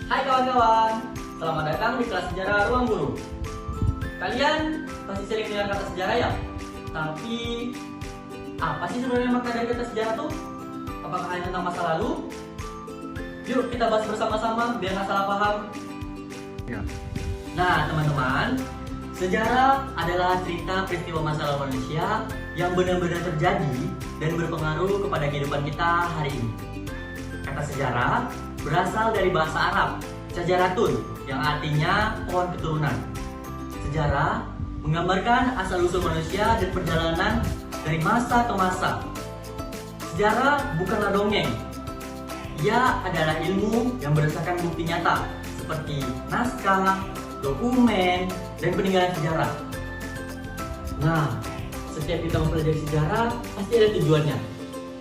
Hai kawan-kawan, selamat datang di kelas sejarah Ruang Guru. Kalian pasti sering dengar kata sejarah ya? Tapi apa sih sebenarnya makna dari kata sejarah tuh? Apakah hanya tentang masa lalu? Yuk kita bahas bersama-sama biar nggak salah paham. Ya. Nah teman-teman, sejarah adalah cerita peristiwa masa lalu manusia yang benar-benar terjadi dan berpengaruh kepada kehidupan kita hari ini. Kata sejarah berasal dari bahasa Arab, syajaratun, yang artinya pohon keturunan. Sejarah menggambarkan asal-usul manusia dan perjalanan dari masa ke masa. Sejarah bukanlah dongeng. Ia adalah ilmu yang berdasarkan bukti nyata, seperti naskah, dokumen, dan peninggalan sejarah. Nah, setiap kita mempelajari sejarah, pasti ada tujuannya.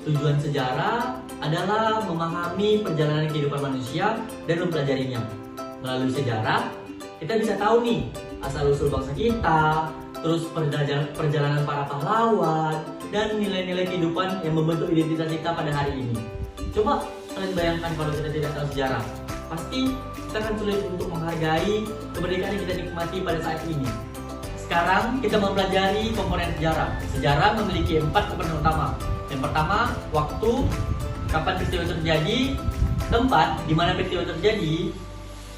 Tujuan sejarah adalah memahami perjalanan kehidupan manusia dan mempelajarinya. Melalui sejarah, kita bisa tahu nih asal-usul bangsa kita, terus perjalanan para pahlawan, dan nilai-nilai kehidupan yang membentuk identitas kita pada hari ini. Coba kalian bayangkan kalau kita tidak tahu sejarah, pasti kita akan sulit untuk menghargai kemerdekaan yang kita nikmati pada saat ini. Sekarang kita mempelajari komponen sejarah. Sejarah memiliki 4 komponen utama. Yang pertama, waktu, kapan peristiwa terjadi, tempat di mana peristiwa terjadi,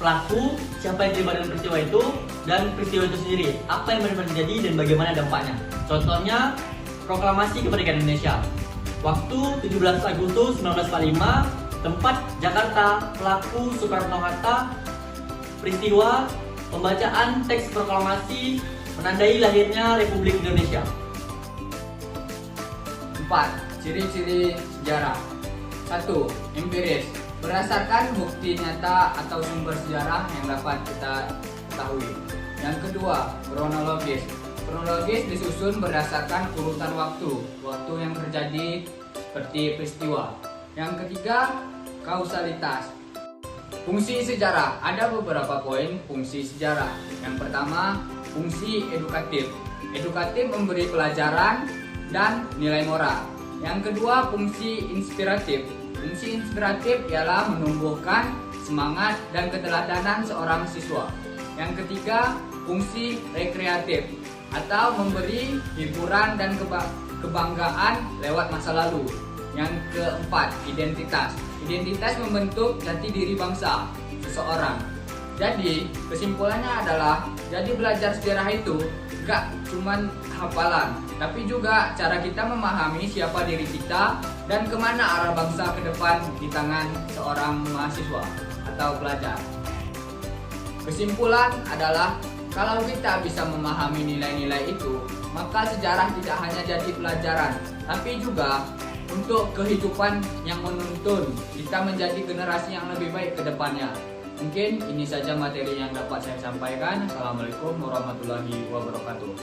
pelaku, siapa yang terlibat dengan peristiwa itu, dan peristiwa itu sendiri, apa yang benar-benar terjadi dan bagaimana dampaknya. Contohnya, proklamasi kemerdekaan Indonesia. Waktu 17 Agustus 1945, tempat Jakarta, pelaku Soekarno-Hatta, peristiwa pembacaan teks proklamasi menandai lahirnya Republik Indonesia. 4. Ciri-ciri sejarah. 1. Empiris, berdasarkan bukti nyata atau sumber sejarah yang dapat kita ketahui. Yang kedua, kronologis. Kronologis disusun berdasarkan urutan waktu yang terjadi seperti peristiwa. Yang ketiga, kausalitas. Fungsi sejarah, ada beberapa poin fungsi sejarah. Yang pertama, fungsi edukatif. Edukatif memberi pelajaran dan nilai moral. Yang kedua, fungsi inspiratif. Fungsi inspiratif ialah menumbuhkan semangat dan keteladanan seorang siswa. Yang ketiga, fungsi rekreatif atau memberi hiburan dan kebanggaan lewat masa lalu. Yang keempat, identitas. Identitas membentuk jati diri bangsa seseorang. Jadi, kesimpulannya adalah jadi belajar sejarah itu gak cuman hafalan, tapi juga cara kita memahami siapa diri kita dan kemana arah bangsa ke depan di tangan seorang mahasiswa atau pelajar. Kesimpulan adalah kalau kita bisa memahami nilai-nilai itu, maka sejarah tidak hanya jadi pelajaran, tapi juga untuk kehidupan yang menuntun kita menjadi generasi yang lebih baik ke depannya. Mungkin ini saja materi yang dapat saya sampaikan. Assalamualaikum warahmatullahi wabarakatuh.